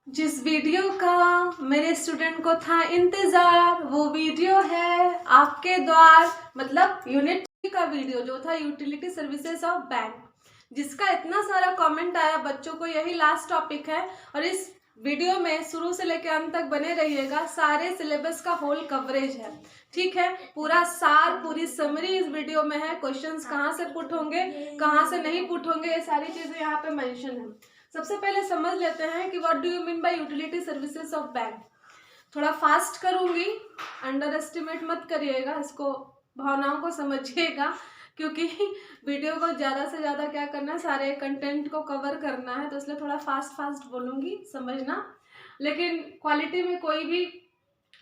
जिस वीडियो का मेरे स्टूडेंट को था इंतजार, वो वीडियो है आपके द्वार मतलब यूनिट 3 का वीडियो जो था यूटिलिटी सर्विसेज ऑफ बैंक, जिसका इतना सारा कमेंट आया बच्चों को। यही लास्ट टॉपिक है और इस वीडियो में शुरू से लेकर अंत तक बने रहिएगा। सारे सिलेबस का होल कवरेज है, ठीक है। पूरा सार, पूरी समरी इस वीडियो में है। क्वेश्चंस कहाँ से पुट होंगे, कहाँ से नहीं पुट होंगे, ये सारी चीजें यहाँ पे मेंशन है। सबसे पहले समझ लेते हैं कि what do you mean by utility services of bank. थोड़ा फास्ट करूंगी, अंडर एस्टिमेट मत करिएगा, इसको भावनाओं को समझिएगा, क्योंकि वीडियो को ज़्यादा से ज़्यादा क्या करना है, सारे कंटेंट को कवर करना है, तो इसलिए थोड़ा फास्ट बोलूँगी, समझना। लेकिन क्वालिटी में कोई भी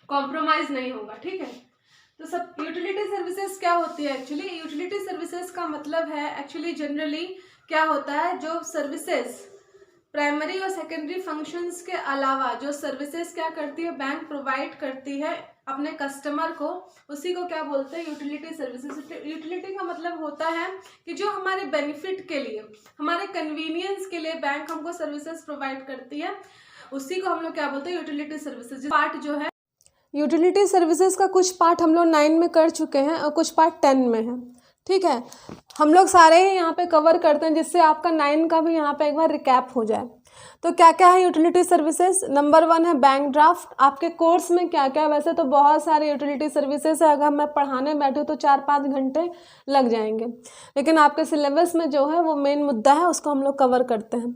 कॉम्प्रोमाइज़ नहीं होगा, ठीक है। तो सब यूटिलिटी सर्विसेज क्या होती है एक्चुअली? यूटिलिटी सर्विसेज का मतलब है एक्चुअली जनरली क्या होता है, जो सर्विसेज प्राइमरी और सेकेंडरी फंक्शंस के अलावा जो सर्विसेज क्या करती है बैंक प्रोवाइड करती है अपने कस्टमर को, उसी को क्या बोलते हैं, यूटिलिटी सर्विसेज। यूटिलिटी का मतलब होता है कि जो हमारे बेनिफिट के लिए, हमारे कन्वीनियंस के लिए बैंक हमको सर्विसेज प्रोवाइड करती है, उसी को हम लोग क्या बोलते हैं, यूटिलिटी सर्विसेज। पार्ट जो है यूटिलिटी सर्विसेज का कुछ पार्ट हम लोग 9 में कर चुके हैं और कुछ पार्ट 10 में है, ठीक है। हम लोग सारे ही यहाँ पे कवर करते हैं, जिससे आपका 9 का भी यहाँ पे एक बार रिकैप हो जाए। तो क्या क्या है यूटिलिटी सर्विसेज? नंबर 1 है बैंक ड्राफ्ट। आपके कोर्स में क्या क्या, वैसे तो बहुत सारे यूटिलिटी सर्विसेज है, अगर मैं पढ़ाने बैठूँ तो 4-5 घंटे लग जाएंगे, लेकिन आपके सिलेबस में जो है वो मेन मुद्दा है, उसको हम लोग कवर करते हैं।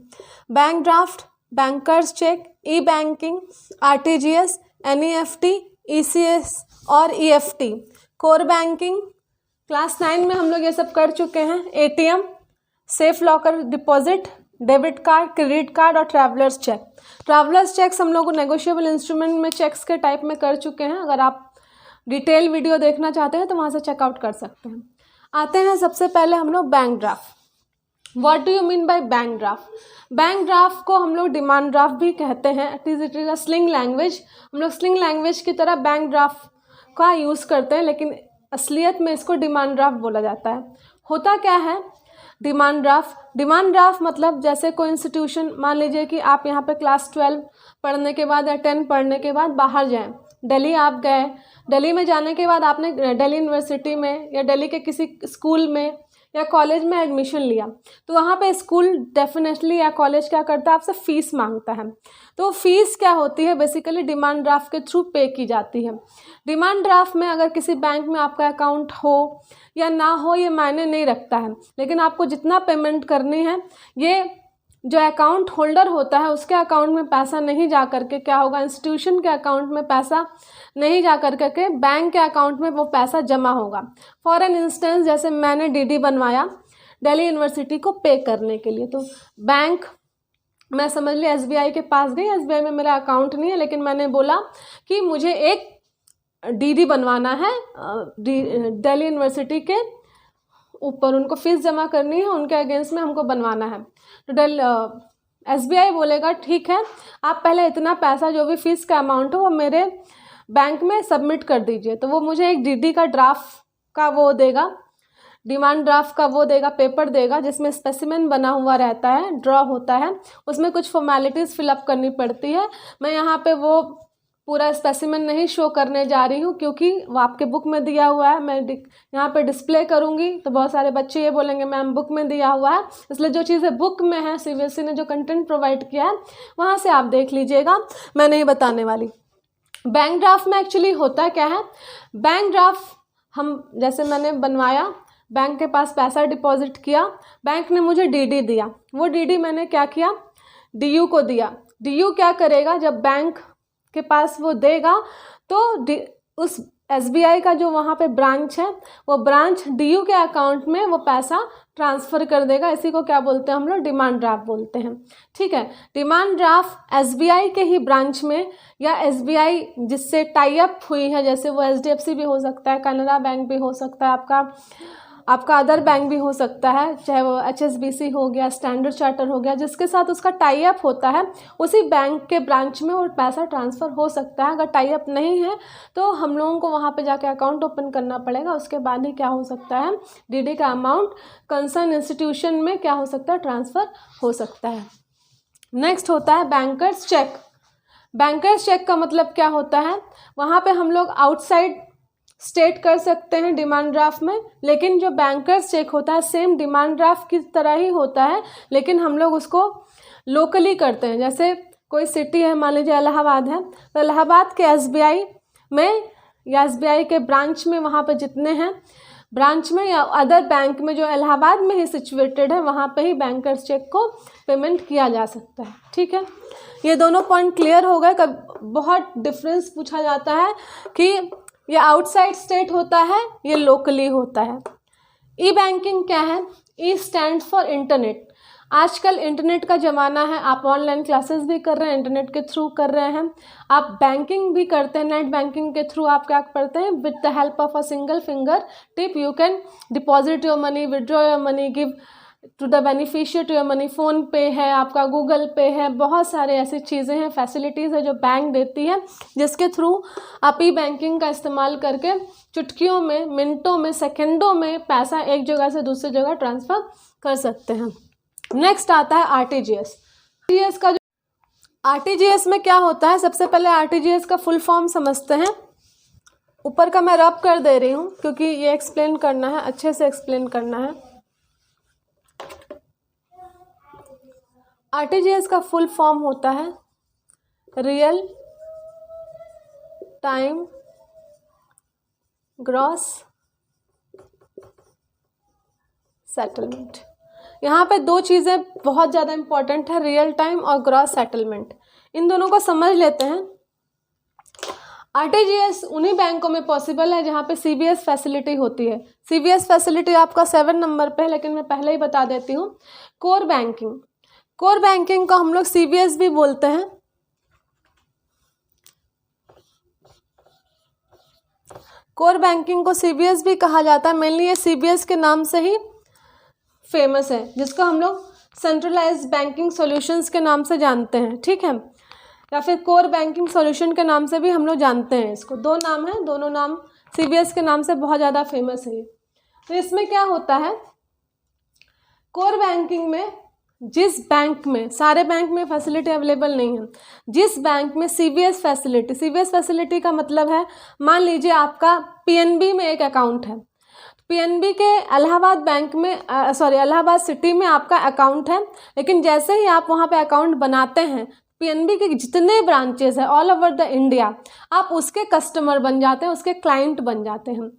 बैंक ड्राफ्ट, बैंकर्स चेक, ई बैंकिंग, RTGS, NEFT, ECS और EFT, कोर बैंकिंग। क्लास 9 में हम लोग ये सब कर चुके हैं। ATM, safe locker deposit, debit card, credit card और ट्रैवलर्स चेक। ट्रैवलर्स चेक्स हम लोग नेगोशिएबल इंस्ट्रूमेंट में चेक्स के टाइप में कर चुके हैं। अगर आप डिटेल वीडियो देखना चाहते हैं तो वहाँ से चेकआउट कर सकते हैं। आते हैं सबसे पहले हम लोग bank draft. What do you mean by bank draft? Bank draft को हम लोग डिमांड ड्राफ्ट भी कहते हैं। It is a sling language. हम लोग स्लिंग लैंग्वेज की तरह बैंक ड्राफ्ट का यूज़ करते हैं, लेकिन असलियत में इसको डिमांड ड्राफ्ट बोला जाता है। होता क्या है डिमांड ड्राफ्ट? डिमांड ड्राफ्ट मतलब जैसे कोई इंस्टीट्यूशन, मान लीजिए कि आप यहाँ पे क्लास 12 पढ़ने के बाद या 10 पढ़ने के बाद बाहर जाएं, दिल्ली आप गए, दिल्ली में जाने के बाद आपने दिल्ली यूनिवर्सिटी में या दिल्ली के किसी स्कूल में या कॉलेज में एडमिशन लिया, तो वहाँ पे स्कूल डेफिनेटली या कॉलेज क्या करता है, आपसे फ़ीस मांगता है। तो फीस क्या होती है, बेसिकली डिमांड ड्राफ्ट के थ्रू पे की जाती है। डिमांड ड्राफ्ट में अगर किसी बैंक में आपका अकाउंट हो या ना हो ये मायने नहीं रखता है, लेकिन आपको जितना पेमेंट करनी है, ये जो अकाउंट होल्डर होता है उसके अकाउंट में पैसा नहीं जा करके क्या होगा, इंस्टीट्यूशन के अकाउंट में पैसा नहीं जा कर के बैंक के अकाउंट में वो पैसा जमा होगा। फॉर एन इंस्टेंस, जैसे मैंने DD बनवाया दिल्ली यूनिवर्सिटी को पे करने के लिए, तो बैंक, मैं समझ ली SBI के पास गई, SBI में मेरा अकाउंट नहीं है, लेकिन मैंने बोला कि मुझे एक DD बनवाना है दिल्ली यूनिवर्सिटी के ऊपर, उनको फीस जमा करनी है, उनके अगेंस्ट में हमको बनवाना है। तो SBI बोलेगा ठीक है, आप पहले इतना पैसा जो भी फीस का अमाउंट हो वो मेरे बैंक में सबमिट कर दीजिए। तो वो मुझे एक DD का ड्राफ्ट का वो देगा, डिमांड ड्राफ्ट का वो देगा, पेपर देगा, जिसमें स्पेसिमेन बना हुआ रहता है, ड्रॉ होता है, उसमें कुछ फॉर्मेलिटीज़ फिलअप करनी पड़ती है। मैं यहाँ पे वो पूरा स्पेसिमेन नहीं शो करने जा रही हूँ, क्योंकि वो आपके बुक में दिया हुआ है। मैं यहाँ पे डिस्प्ले करूँगी तो बहुत सारे बच्चे ये बोलेंगे मैम बुक में दिया हुआ है, इसलिए जो चीज़ें बुक में है, CBSE ने जो कंटेंट प्रोवाइड किया है वहाँ से आप देख लीजिएगा, मैं नहीं बताने वाली। बैंक ड्राफ्ट में एक्चुअली होता क्या है, बैंक ड्राफ्ट हम जैसे मैंने बनवाया, बैंक के पास पैसा डिपॉजिट किया, बैंक ने मुझे DD दिया, वो DD मैंने क्या किया, DU को दिया। DU क्या करेगा, जब बैंक के पास वो देगा तो उस SBI का जो वहाँ पे ब्रांच है, वो ब्रांच DU के अकाउंट में वो पैसा ट्रांसफ़र कर देगा। इसी को क्या बोलते हैं हम लोग, डिमांड ड्राफ्ट बोलते हैं, ठीक है। डिमांड ड्राफ्ट SBI के ही ब्रांच में या SBI जिससे टाई अप हुई है, जैसे वो HDFC भी हो सकता है, कैनरा बैंक भी हो सकता है, आपका अदर बैंक भी हो सकता है, चाहे वो HSBC हो गया, स्टैंडर्ड चार्टर हो गया, जिसके साथ उसका टाई अप होता है, उसी बैंक के ब्रांच में वो पैसा ट्रांसफ़र हो सकता है। अगर टाई अप नहीं है तो हम लोगों को वहाँ पे जाके अकाउंट ओपन करना पड़ेगा, उसके बाद ही क्या हो सकता है, DD का अमाउंट कंसर्न इंस्टीट्यूशन में क्या हो सकता है, ट्रांसफ़र हो सकता है। नेक्स्ट होता है बैंकर्स चेक। बैंकर्स चेक का मतलब क्या होता है, वहाँ पे हम लोग आउटसाइड स्टेट कर सकते हैं डिमांड ड्राफ्ट में, लेकिन जो बैंकर्स चेक होता है सेम डिमांड ड्राफ्ट की तरह ही होता है, लेकिन हम लोग उसको लोकली करते हैं। जैसे कोई सिटी है, मान लीजिए इलाहाबाद है, तो इलाहाबाद के एसबीआई में या एसबीआई के ब्रांच में, वहाँ पे जितने हैं ब्रांच में या अदर बैंक में जो इलाहाबाद में ही सिचुएटेड है, वहाँ पे ही बैंकर्स चेक को पेमेंट किया जा सकता है। ठीक है, ये दोनों पॉइंट क्लियर हो गए। कब बहुत डिफरेंस पूछा जाता है कि ये आउटसाइड स्टेट होता है, ये लोकली होता है। ई बैंकिंग क्या है? E stand for internet. आजकल इंटरनेट का ज़माना है, आप ऑनलाइन क्लासेस भी कर रहे हैं, इंटरनेट के थ्रू कर रहे हैं, आप बैंकिंग भी करते हैं, नेट बैंकिंग के थ्रू आप क्या करते हैं, with the help of a single finger tip you can deposit your money, withdraw your money, give to the beneficiary to your money. PhonePe है, आपका गूगल पे है, बहुत सारे ऐसी चीज़ें हैं, फैसिलिटीज़ है जो बैंक देती है, जिसके थ्रू आप ई बैंकिंग का इस्तेमाल करके चुटकियों में, मिनटों में, सेकंडों में पैसा एक जगह से दूसरी जगह ट्रांसफ़र कर सकते हैं। नेक्स्ट आता है आरटीजीएस। आरटीजीएस का जो आरटीजीएस में क्या होता है, सबसे पहले आरटीजीएस का फुल फॉर्म समझते हैं। ऊपर का मैं रब कर दे रही हूँ क्योंकि ये एक्सप्लेन करना है, अच्छे से एक्सप्लेन करना है। आरटीजीएस का फुल फॉर्म होता है रियल टाइम ग्रॉस सेटलमेंट। यहाँ पे दो चीज़ें बहुत ज़्यादा इंपॉर्टेंट है, रियल टाइम और ग्रॉस सेटलमेंट। इन दोनों को समझ लेते हैं। आरटीजीएस उन्हीं बैंकों में पॉसिबल है जहाँ पे सीबीएस फैसिलिटी होती है। सीबीएस फैसिलिटी आपका 7 नंबर पे है, लेकिन मैं पहले ही बता देती हूँ। कोर बैंकिंग, कोर बैंकिंग को हम लोग सीबीएस भी बोलते हैं। कोर बैंकिंग को सीबीएस भी कहा जाता है। मेनली ये सीबीएस के नाम से ही फेमस है, जिसको हम लोग सेंट्रलाइज्ड बैंकिंग सॉल्यूशंस के नाम से जानते हैं। ठीक है, या फिर कोर बैंकिंग सॉल्यूशन के नाम से भी हम लोग जानते हैं इसको। दो नाम है, दोनों नाम सीबीएस के नाम से बहुत ज़्यादा फेमस है। तो इसमें क्या होता है, कोर बैंकिंग में जिस बैंक में, सारे बैंक में फैसिलिटी अवेलेबल नहीं है, जिस बैंक में सीबीएस फैसिलिटी, सीबीएस फैसिलिटी का मतलब है, मान लीजिए आपका पीएनबी में एक अकाउंट है, पीएनबी के इलाहाबाद बैंक में इलाहाबाद सिटी में आपका अकाउंट है, लेकिन जैसे ही आप वहाँ पे अकाउंट बनाते हैं, पीएनबी के जितने ब्रांचेस हैं ऑल ओवर द इंडिया, आप उसके कस्टमर बन जाते हैं, उसके क्लाइंट बन जाते हैं।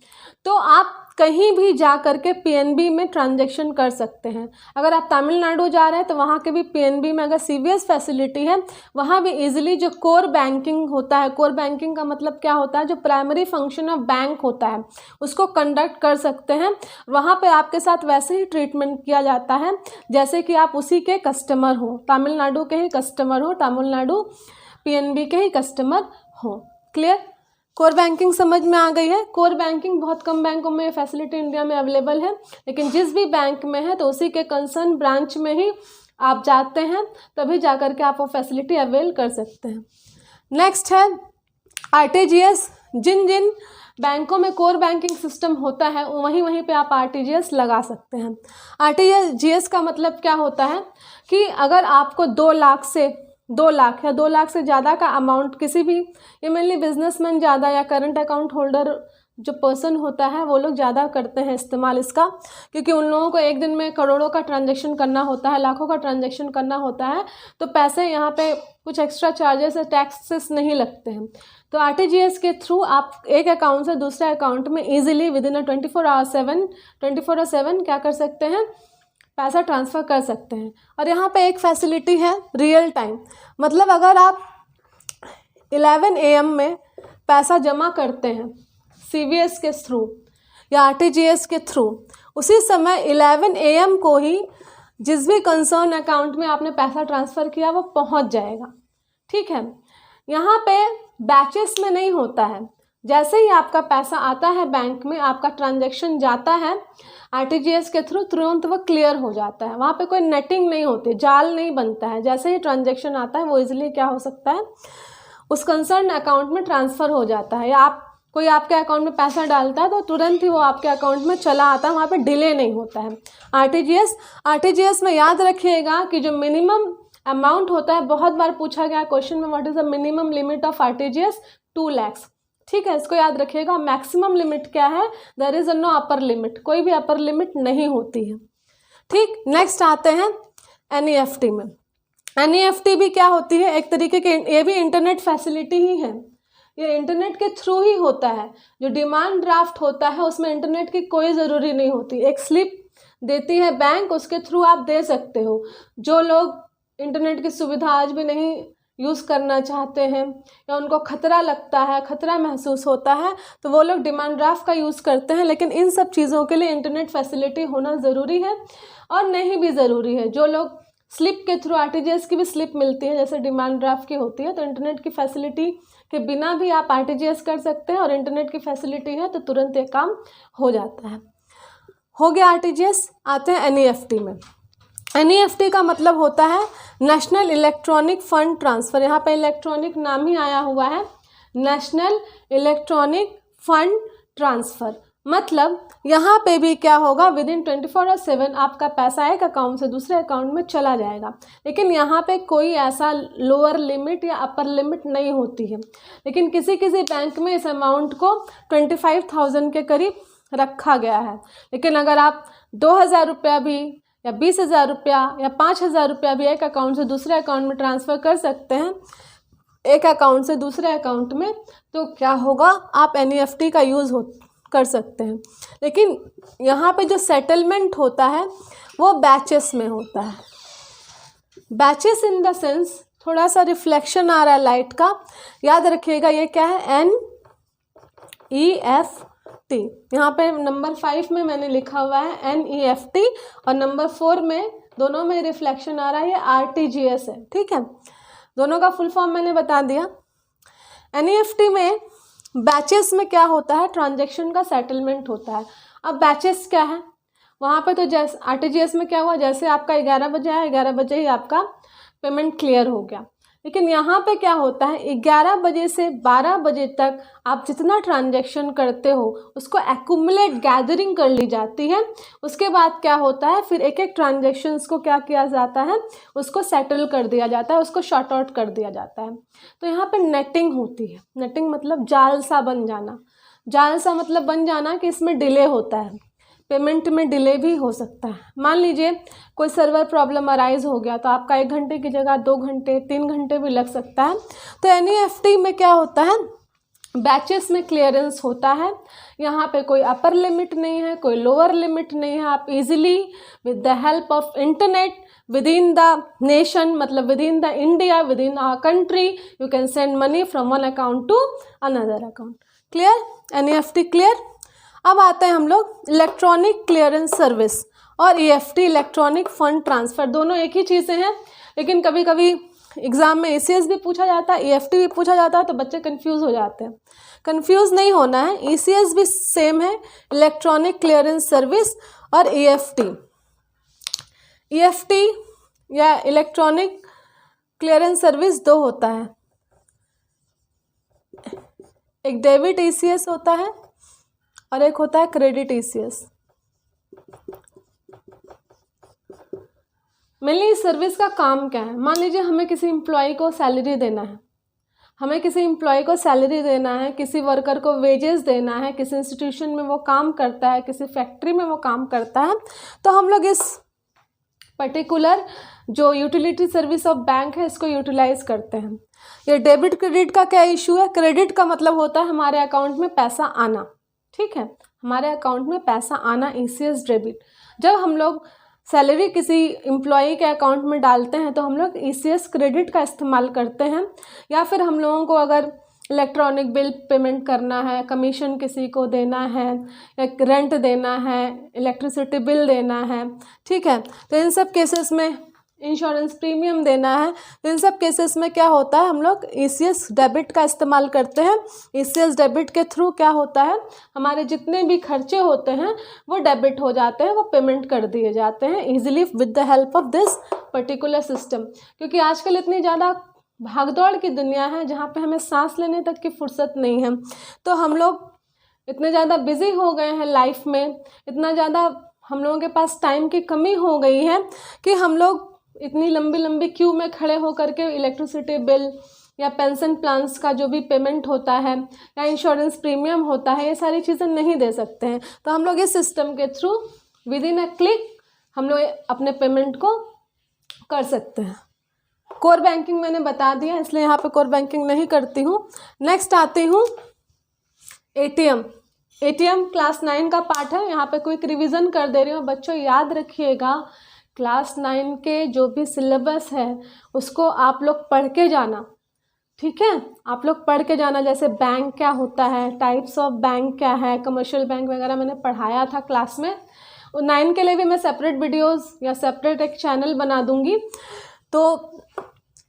तो आप कहीं भी जा कर के पीएनबी में ट्रांजैक्शन कर सकते हैं। अगर आप तमिलनाडु जा रहे हैं तो वहाँ के भी पीएनबी में अगर सीबीएस फैसिलिटी है, वहाँ भी इजीली जो कोर बैंकिंग होता है, कोर बैंकिंग का मतलब क्या होता है, जो प्राइमरी फंक्शन ऑफ बैंक होता है उसको कंडक्ट कर सकते हैं। वहाँ पे आपके साथ वैसे ही ट्रीटमेंट किया जाता है जैसे कि आप उसी के कस्टमर हो, तमिलनाडु के ही कस्टमर हो, तमिलनाडु पीएनबी के ही कस्टमर हो। क्लियर? कोर बैंकिंग समझ में आ गई है। कोर बैंकिंग बहुत कम बैंकों में फैसिलिटी इंडिया में अवेलेबल है, लेकिन जिस भी बैंक में है तो उसी के कंसर्न ब्रांच में ही आप जाते हैं, तभी जा कर के आप वो फैसिलिटी अवेल कर सकते हैं। नेक्स्ट है आरटीजीएस। जिन जिन बैंकों में कोर बैंकिंग सिस्टम होता है वहीं वहीं पे आप आरटीजीएस लगा सकते हैं। आरटीजीएस का मतलब क्या होता है कि अगर आपको 2 लाख या 2 लाख से ज़्यादा का अमाउंट किसी भी, ये मेनली बिजनेसमैन ज़्यादा या करंट अकाउंट होल्डर जो पर्सन होता है वो लोग ज़्यादा करते हैं इस्तेमाल इसका, क्योंकि उन लोगों को एक दिन में करोड़ों का ट्रांजैक्शन करना होता है, लाखों का ट्रांजैक्शन करना होता है, तो पैसे यहाँ पे कुछ एक्स्ट्रा चार्जेस या टैक्सेस नहीं लगते हैं। तो आरटीजीएस के थ्रू आप एक अकाउंट से दूसरे अकाउंट में ईजिली विदिन अ 24/7 क्या कर सकते हैं, पैसा ट्रांसफ़र कर सकते हैं। और यहाँ पे एक फैसिलिटी है रियल टाइम, मतलब अगर आप 11 AM में पैसा जमा करते हैं सीबीएस के थ्रू या आरटीजीएस के थ्रू, उसी समय 11 AM को ही जिस भी कंसर्न अकाउंट में आपने पैसा ट्रांसफ़र किया वो पहुँच जाएगा। ठीक है, यहाँ पे बैचेस में नहीं होता है, जैसे ही आपका पैसा आता है बैंक में, आपका ट्रांजैक्शन जाता है आरटीजीएस के थ्रू, तुरंत वो क्लियर हो जाता है। वहाँ पे कोई नेटिंग नहीं होती, जाल नहीं बनता है। जैसे ही ट्रांजैक्शन आता है वो इजीली क्या हो सकता है, उस कंसर्न अकाउंट में ट्रांसफ़र हो जाता है, या कोई आपके अकाउंट में पैसा डालता है तो तुरंत ही वो आपके अकाउंट में चला आता है, वहाँ पे डिले नहीं होता है। आरटीजीएस में याद रखिएगा कि जो मिनिमम अमाउंट होता है, बहुत बार पूछा गया क्वेश्चन में, what is the minimum limit of RTGS, 2 lakh. ठीक है, इसको याद रखिएगा। मैक्सिमम लिमिट क्या है, there is no upper limit, कोई भी अपर लिमिट नहीं होती है। ठीक, नेक्स्ट आते हैं एनईएफटी में। एनईएफटी भी क्या होती है, एक तरीके के, ये भी इंटरनेट फैसिलिटी ही है, ये इंटरनेट के थ्रू ही होता है। जो डिमांड ड्राफ्ट होता है उसमें इंटरनेट की कोई ज़रूरी नहीं होती, एक स्लिप देती है बैंक, उसके थ्रू आप दे सकते हो। जो लोग इंटरनेट की सुविधा आज भी नहीं यूज़ करना चाहते हैं या उनको खतरा लगता है, खतरा महसूस होता है, तो वो लोग डिमांड ड्राफ्ट का यूज़ करते हैं। लेकिन इन सब चीज़ों के लिए इंटरनेट फैसिलिटी होना ज़रूरी है और नहीं भी ज़रूरी है। जो लोग स्लिप के थ्रू, आरटीजीएस की भी स्लिप मिलती है जैसे डिमांड ड्राफ्ट की होती है, तो इंटरनेट की फैसिलिटी के बिना भी आप आरटीजीएस कर सकते हैं, और इंटरनेट की फैसिलिटी है तो तुरंत ये काम हो जाता है। हो गया आरटीजीएस। आते हैं एनईएफटी में। एनईएफटी का मतलब होता है नेशनल इलेक्ट्रॉनिक फंड ट्रांसफ़र। यहाँ पे इलेक्ट्रॉनिक नाम ही आया हुआ है, नेशनल इलेक्ट्रॉनिक फंड ट्रांसफ़र। मतलब यहाँ पे भी क्या होगा, विद इन 24/7 आपका पैसा एक अकाउंट से दूसरे अकाउंट में चला जाएगा। लेकिन यहाँ पे कोई ऐसा लोअर लिमिट या अपर लिमिट नहीं होती है। लेकिन किसी किसी बैंक में इस अमाउंट को 25,000 के करीब रखा गया है। लेकिन अगर आप 2,000 रुपया भी या 20,000 रुपया या 5,000 रुपया भी एक अकाउंट से दूसरे अकाउंट में ट्रांसफ़र कर सकते हैं, एक अकाउंट से दूसरे अकाउंट में, तो क्या होगा, आप एनईएफटी का यूज़ कर सकते हैं। लेकिन यहाँ पे जो सेटलमेंट होता है वो बैचेस में होता है। बैचेस इन द सेंस, थोड़ा सा रिफ्लेक्शन आ रहा है लाइट का, याद रखिएगा ये क्या है, NEFT। यहाँ पे नंबर 5 में मैंने लिखा हुआ है NEFT, और नंबर 4 में, दोनों में रिफ्लेक्शन आ रहा है, ये RTGS है। ठीक है, दोनों का फुल फॉर्म मैंने बता दिया। एनईएफटी में बैचेस में क्या होता है, ट्रांजैक्शन का सेटलमेंट होता है। अब बैचेस क्या है, वहाँ पे तो जैसे आरटीजीएस में क्या हुआ, जैसे आपका 11 बजे आया, 11 बजे ही आपका पेमेंट क्लियर हो गया। लेकिन यहाँ पे क्या होता है, 11 बजे से 12 बजे तक आप जितना ट्रांजैक्शन करते हो उसको एक्यूमुलेट, गैदरिंग कर ली जाती है। उसके बाद क्या होता है, फिर एक एक ट्रांजैक्शंस को क्या किया जाता है, उसको सेटल कर दिया जाता है, उसको शॉर्ट आउट कर दिया जाता है। तो यहाँ पे नेटिंग होती है। नेटिंग मतलब जाल सा बन जाना। जाल सा मतलब बन जाना कि इसमें डिले होता है, पेमेंट में डिले भी हो सकता है। मान लीजिए कोई सर्वर प्रॉब्लम अराइज हो गया तो आपका 1 घंटे की जगह 2 घंटे 3 घंटे भी लग सकता है। तो एनईएफटी में क्या होता है, बैचेस में क्लियरेंस होता है। यहाँ पे कोई अपर लिमिट नहीं है, कोई लोअर लिमिट नहीं है। आप easily with the help of internet within the nation, मतलब within the India, within our country, you can send money from one account to another account. Clear, NEFT clear. अब आते हैं हम लोग electronic clearance service और EFT, electronic fund transfer. दोनों एक ही चीज़ें हैं, लेकिन कभी कभी एग्ज़ाम में ईसीएस भी पूछा जाता है, ईएफटी भी पूछा जाता है, तो बच्चे कंफ्यूज हो जाते हैं। कंफ्यूज नहीं होना है, ईसीएस भी सेम है, इलेक्ट्रॉनिक क्लियरेंस सर्विस और ईएफटी। ईएफटी या इलेक्ट्रॉनिक क्लियरेंस सर्विस 2 होता है, एक डेबिट ईसीएस होता है और एक होता है क्रेडिट ईसीएस। मेनली इस सर्विस का काम क्या है, मान लीजिए हमें किसी एम्प्लॉय को सैलरी देना है, किसी वर्कर को वेजेस देना है, किसी इंस्टीट्यूशन में वो काम करता है, किसी फैक्ट्री में वो काम करता है, तो हम लोग इस पर्टिकुलर जो यूटिलिटी सर्विस ऑफ बैंक है इसको यूटिलाइज करते हैं। ये डेबिट क्रेडिट का क्या इशू है, क्रेडिट का मतलब होता है हमारे अकाउंट में पैसा आना। ठीक है, हमारे अकाउंट में पैसा आना, ईसीएस डेबिट। जब हम लोग सैलरी किसी एम्प्लॉई के अकाउंट में डालते हैं तो हम लोग ईसीएस क्रेडिट का इस्तेमाल करते हैं। या फिर हम लोगों को अगर इलेक्ट्रॉनिक बिल पेमेंट करना है, कमीशन किसी को देना है, या रेंट देना है, इलेक्ट्रिसिटी बिल देना है, ठीक है, तो इन सब केसेस में इंश्योरेंस प्रीमियम देना है, तो इन सब केसेस में क्या होता है, हम लोग ईसीएस डेबिट का इस्तेमाल करते हैं। ईसीएस डेबिट के थ्रू क्या होता है, हमारे जितने भी खर्चे होते हैं वो डेबिट हो जाते हैं, वो पेमेंट कर दिए जाते हैं easily with the help of this particular system. क्योंकि आजकल इतनी ज़्यादा भागदौड़ की दुनिया है जहाँ पे हमें सांस लेने तक की फुर्सत नहीं है, तो हम लोग इतने ज़्यादा बिजी हो गए हैं लाइफ में, इतना ज़्यादा हम लोगों के पास टाइम की कमी हो गई है कि हम लोग इतनी लंबी लंबी क्यू में खड़े होकर के इलेक्ट्रिसिटी बिल या पेंशन प्लान्स का जो भी पेमेंट होता है या इंश्योरेंस प्रीमियम होता है, ये सारी चीज़ें नहीं दे सकते हैं। तो हम लोग इस सिस्टम के through with in a click हम लोग अपने पेमेंट को कर सकते हैं। कोर बैंकिंग मैंने बता दिया, इसलिए यहाँ पे कोर बैंकिंग नहीं करती हूँ। नेक्स्ट आती हूँ एटीएम। एटीएम क्लास 9 का पार्ट है। यहाँ पे क्विक रिवीजन कर दे रही हूँ। बच्चों याद रखिएगा, क्लास 9 के जो भी सिलेबस है उसको आप लोग पढ़ के जाना, ठीक है। आप लोग पढ़ के जाना, जैसे बैंक क्या होता है, टाइप्स ऑफ बैंक क्या है, कमर्शियल बैंक वगैरह मैंने पढ़ाया था क्लास में। और 9 के लिए भी मैं सेपरेट वीडियोस या सेपरेट एक चैनल बना दूंगी। तो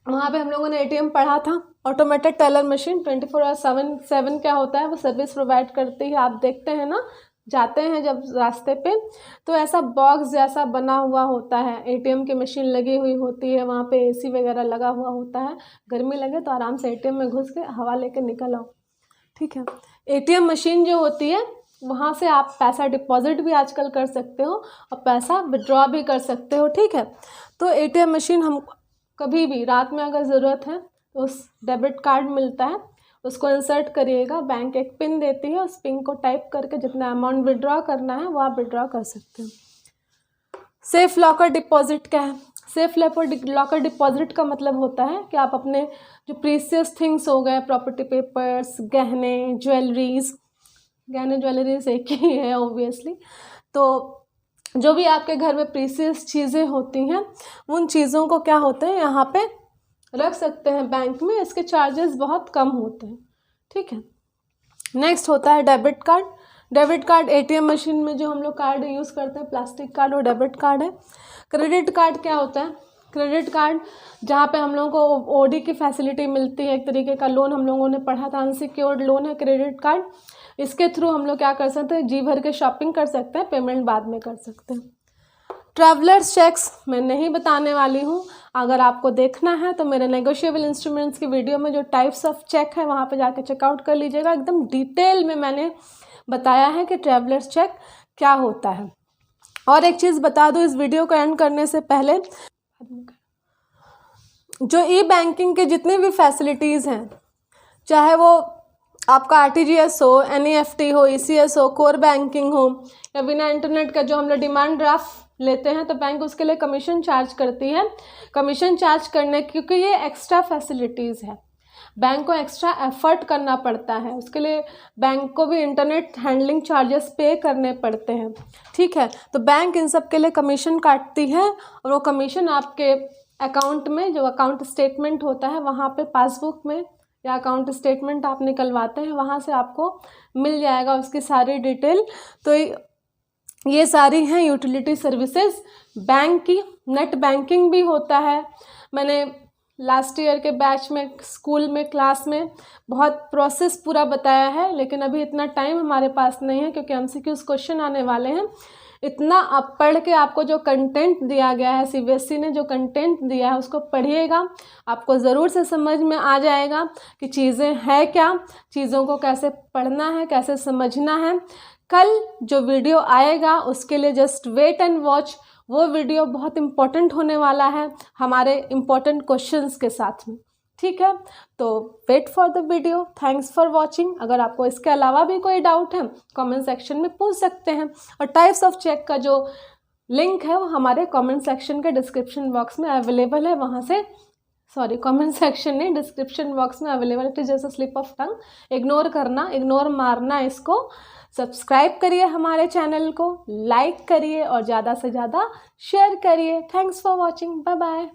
वहाँ पे हम लोगों ने एटीएम पढ़ा था। ऑटोमेटेड टेलर मशीन 24/7 क्या होता है, वो सर्विस प्रोवाइड करती है। आप देखते हैं ना, जाते हैं जब रास्ते पे तो ऐसा बॉक्स जैसा बना हुआ होता है, एटीएम की मशीन लगी हुई होती है, वहाँ पे एसी वगैरह लगा हुआ होता है। गर्मी लगे तो आराम से एटीएम में घुस के हवा लेके निकल आओ, ठीक है। एटीएम मशीन जो होती है वहाँ से आप पैसा डिपॉजिट भी आजकल कर सकते हो और पैसा विड्रॉ भी कर सकते हो, ठीक है। तो एटीएम मशीन हम कभी भी रात में अगर ज़रूरत है तो उस डेबिट कार्ड मिलता है, उसको इंसर्ट करिएगा। बैंक एक पिन देती है, उस पिन को टाइप करके जितना अमाउंट विड्रॉ करना है वो आप विड्रॉ कर सकते हो। सेफ लॉकर डिपॉजिट क्या है? सेफ लॉकर डिपॉजिट का मतलब होता है कि आप अपने जो प्रीशियस थिंग्स हो गए, प्रॉपर्टी पेपर्स, गहने ज्वेलरीज एक ही है ऑब्वियसली, तो जो भी आपके घर में प्रीशियस चीज़ें होती हैं उन चीज़ों को क्या होते हैं यहाँ पे रख सकते हैं बैंक में। इसके चार्जेस बहुत कम होते हैं, ठीक है। नेक्स्ट होता है debit card. Debit card ATM machine में जो हम लोग कार्ड यूज़ करते हैं, प्लास्टिक कार्ड, वो डेबिट कार्ड है। क्रेडिट कार्ड क्या होता है? क्रेडिट कार्ड जहाँ पे हम लोगों को ओडी की फैसिलिटी मिलती है, एक तरीके का लोन हम लोगों ने पढ़ा था, अनसिक्योर्ड लोन है क्रेडिट कार्ड। इसके थ्रू हम लोग क्या कर सकते हैं, जी भर के शॉपिंग कर सकते हैं, पेमेंट बाद में कर सकते हैं। ट्रैवलर्स चेक्स मैं नहीं बताने वाली हूँ। अगर आपको देखना है तो मेरे नेगोशिएबल इंस्ट्रूमेंट्स की वीडियो में जो टाइप्स ऑफ चेक है वहाँ पे जाके चेकआउट कर लीजिएगा। एकदम डिटेल में मैंने बताया है कि ट्रैवलर्स चेक क्या होता है। और एक चीज़ बता दूँ इस वीडियो को एंड करने से पहले, जो ई बैंकिंग के जितनी भी फैसिलिटीज़ हैं, चाहे वो आपका आरटीजीएस हो, एनईएफटी हो, ईसीएस हो, कोर बैंकिंग हो, या बिना इंटरनेट का जो हम लोग डिमांड ड्राफ्ट लेते हैं तो बैंक उसके लिए कमीशन चार्ज करती है। कमीशन चार्ज करने क्योंकि ये एक्स्ट्रा फैसिलिटीज़ है, बैंक को एक्स्ट्रा एफर्ट करना पड़ता है, उसके लिए बैंक को भी इंटरनेट हैंडलिंग चार्जेस पे करने पड़ते हैं, ठीक है। तो बैंक इन सब के लिए कमीशन काटती है और वो कमीशन आपके अकाउंट में, जो अकाउंट स्टेटमेंट होता है वहाँ पे पासबुक में या अकाउंट स्टेटमेंट आप निकलवाते हैं वहाँ से आपको मिल जाएगा उसकी सारी डिटेल। तो ये सारी हैं यूटिलिटी सर्विसेज बैंक की। नेट बैंकिंग भी होता है। मैंने लास्ट ईयर के बैच में स्कूल में क्लास में बहुत प्रोसेस पूरा बताया है, लेकिन अभी इतना टाइम हमारे पास नहीं है क्योंकि एमसीक्यूज़ क्वेश्चन आने वाले हैं। इतना आप पढ़ के आपको जो कंटेंट दिया गया है, सीबीएसई ने जो कंटेंट दिया है उसको पढ़िएगा, आपको ज़रूर से समझ में आ जाएगा कि चीज़ें हैं क्या, चीज़ों को कैसे पढ़ना है, कैसे समझना है। कल जो वीडियो आएगा उसके लिए जस्ट वेट एंड वॉच। वो वीडियो बहुत इम्पोर्टेंट होने वाला है हमारे इम्पोर्टेंट क्वेश्चंस के साथ में, ठीक है। तो wait for the video. Thanks for watching. अगर आपको इसके अलावा भी कोई डाउट है कमेंट सेक्शन में पूछ सकते हैं। और टाइप्स ऑफ चेक का जो लिंक है वो हमारे कमेंट सेक्शन के डिस्क्रिप्शन बॉक्स में अवेलेबल है, वहाँ से कमेंट सेक्शन नहीं, डिस्क्रिप्शन बॉक्स में अवेलेबल है। तो जैसे स्लिप ऑफ टंग इग्नोर मारना इसको। सब्सक्राइब करिए हमारे चैनल को, लाइक करिए और ज़्यादा से ज़्यादा शेयर करिए। Thanks for watching. Bye bye.